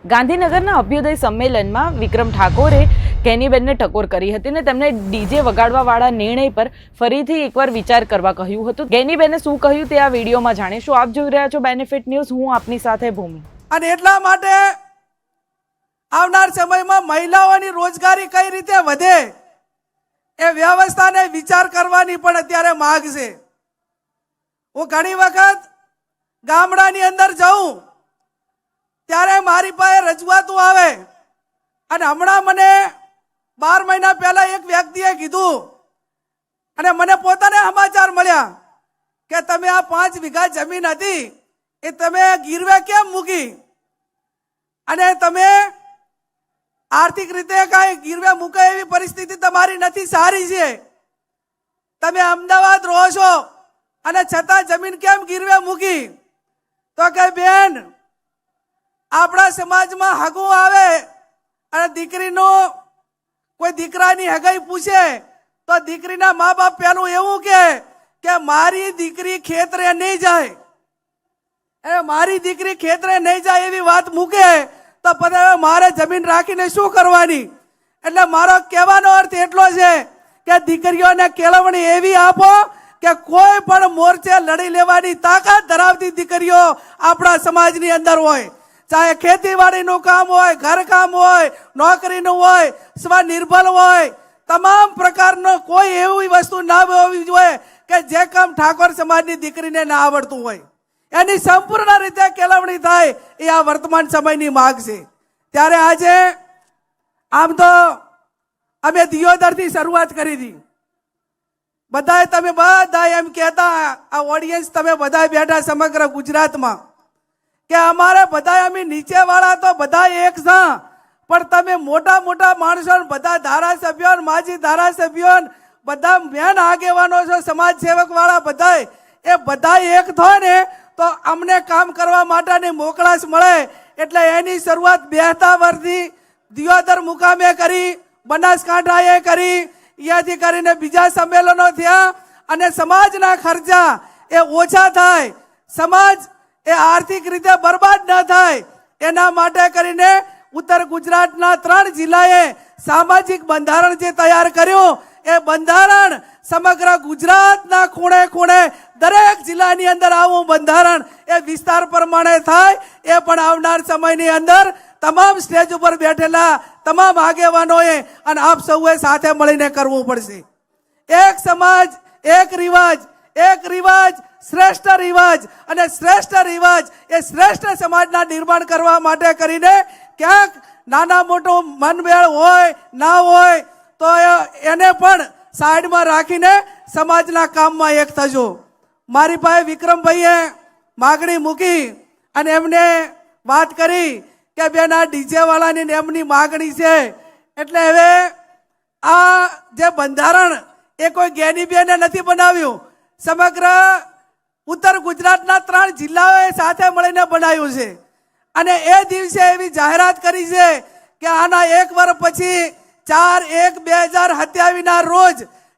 ગાંધીનગરના અભ્યુદય સંમેલનમાં વિક્રમ ઠાકોરે કેનીબેનને ટકોર કરી હતી અને તેમને ડીજે વગાડવાવાળા નિર્ણય પર ફરીથી એકવાર વિચાર કરવા કહ્યું હતું. કેનીબેને શું કહ્યું તે આ વિડીયોમાં જાણીશું. આપ જોઈ રહ્યા છો બેનિફિટ ન્યૂઝ. હું આપની સાથે ભૂમિ. અને એટલા માટે આવનાર સમયમાં મહિલાઓની રોજગારી કઈ રીતે વધે એ વ્યવસ્થાને વિચાર કરવાની પણ અત્યારે માંગ છે. હું ઘણી વખત ગામડાની અંદર જાઉં ત્યારે મારી પાસે રજૂઆતો આવે અને હમણાં મને 12 મહિના પહેલા એક વ્યક્તિએ કીધું અને મને પોતાને સમાચાર મળ્યા કે તમે આ 5 વીઘા જમીન હતી એ તમે ગીરવે કેમ મૂકી અને તમે આર્થિક રીતે કાંઈ ગીરવે મૂકે એવી પરિસ્થિતિ તમારી નથી સારી છે. તમે અમદાવાદ રહો છો અને છતાં જમીન કેમ ગીરવે મૂકી? તો કે બેન, આપણા સમાજમાં હગું આવે અને દીકરીનો કોઈ દીકરાની હગાઈ પૂછે તો દીકરીના મા બાપ પહેલું એવું કે મારી દીકરી ખેતરે નહીં જાય, મારી દીકરી ખેતરે નહીં જાય એવી વાત મૂકે તો પછી મારે જમીન રાખીને શું કરવાની? એટલે મારો કહેવાનો અર્થ એટલો છે કે દીકરીઓને કેળવણી એવી આપો કે કોઈ પણ મોરચે લડી લેવાની તાકાત ધરાવતી દીકરીઓ આપણા સમાજની અંદર હોય. ચાહે ખેતીવાડીનું કામ હોય, ઘરકામ હોય, નોકરીનું હોય, સ્વનિર્ભર હોય, તમામ પ્રકારનો કોઈ એવી વસ્તુ ના હોવી જોઈએ કે જે કામ ઠાકોર સમાજની દીકરીને ના આવડતું હોય. એની સંપૂર્ણ રીતે કેળવણી થાય એ આ વર્તમાન સમયની માંગ છે. ત્યારે આજે આમ તો અમે દિયોદરથી શરૂઆત કરી હતી. બધાએ તમે બધા એમ કહેતા, આ ઓડિયન્સ તમે બધા બેઠા સમગ્ર ગુજરાતમાં કે અમારે બધા અમે નીચેવાળા તો બધા એક છે, પણ તમે મોટા મોટા માણસો બધા ધારાસભ્યો, માજી ધારાસભ્યો, બધા મેન આગેવાનો છો, સમાજ સેવક વાળા બધા, એ બધા એક થાય ને તો અમને કામ કરવા માટેની મોકળાશ મળે. એટલે એની શરૂઆત 2 વર્ષથી દિયોદર મુકામે કરી, બનાસકાંઠાએ કરી, અહીંયાથી કરીને બીજા સંમેલનો થયા અને સમાજના ખર્ચા એ ઓછા થાય, સમાજ એ આર્થિક રીતે બરબાદ ન થાય એના માટે કરીને ઉત્તર ગુજરાતના 3 જિલ્લાએ સામાજિક બંધારણ જે તૈયાર કર્યું એ બંધારણ સમગ્ર ગુજરાતના ખૂણે ખૂણે દરેક જિલ્લાની અંદર આવું બંધારણ એ વિસ્તાર પ્રમાણે થાય. એ પણ આવનાર સમયની અંદર તમામ સ્ટેજ ઉપર બેઠેલા તમામ આગેવાનોએ અને આપ સૌએ સાથે મળીને કરવું પડશે. એક સમાજ એક રિવાજ, એક રિવાજ શ્રેષ્ઠ રિવાજ, અને શ્રેષ્ઠ રિવાજ એ શ્રેષ્ઠ સમાજના નિર્માણ કરવા માટે કરીને ક્યાંક નાના મોટું મનમેળ હોય ના હોય તો એને પણ સાઈડમાં રાખીને સમાજના કામમાં એક થજો. મારી પાસે વિક્રમભાઈએ માગણી મૂકી અને એમને વાત કરી કે બેન આ ડીજે વાળાની એમની માગણી છે, એટલે હવે આ જે બંધારણ એ કોઈ ગેનીબેને નથી બનાવ્યું, સમગ્ર ઉત્તર ગુજરાતના 3 જિલ્લાઓએ સાથે મળીને બનાવ્યું છે. અને એ દિવસે એવી જાહેરાત કરી છે કે આના 1 વર્ષ પછી 4/1/2027 ના રોજ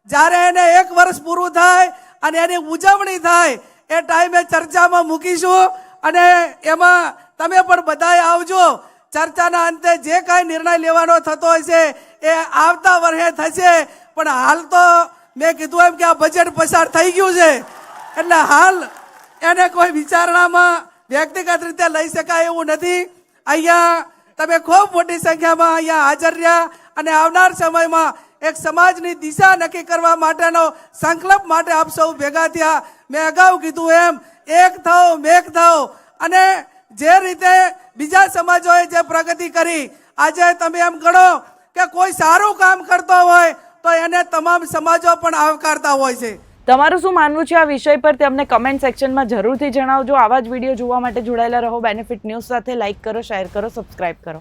જ્યારે એને 1 વર્ષ પૂરું થાય અને એની ઉજવણી થાય એ ટાઈમે ચર્ચામાં મૂકીશું અને એમાં તમે પણ બધાએ આવજો. ચર્ચાના અંતે જે કાંઈ નિર્ણય લેવાનો થતો હોય છે એ આવતા વર્ષે થશે. પણ હાલ તો મેં કીધું એમ કે આ બજેટ પસાર થઈ ગયું છે એટલે હાલ એને કોઈ વિચારણામાં વ્યક્તિગત રીતે લઈ શકાય એવું નથી. અહીંયા તમે ખૂબ મોટી સંખ્યામાં અહીંયા હાજર રહ્યા અને આવનાર સમયમાં એક સમાજની દિશા નક્કી કરવા માટેનો સંકલ્પ માટે આપ સૌ ભેગા થયા. મેં અગાઉ કીધું એમ એક થાઓ મેક થાઓ, અને જે રીતે બીજા સમાજોએ જે પ્રગતિ કરી, આજે તમે એમ ગણો કે કોઈ સારું કામ કરતો હોય તો એને તમામ સમાજો પણ આવકારતા હોય છે. તમારું શું માનવું છે આ વિષય પર તે અમને કમેન્ટ સેક્શનમાં જરૂરથી જણાવજો. આવા જ વિડીયો જોવા માટે જોડાયેલા રહો બેનિફિટ ન્યૂઝ સાથે. લાઇક કરો, શેર કરો, સબસ્ક્રાઇબ કરો.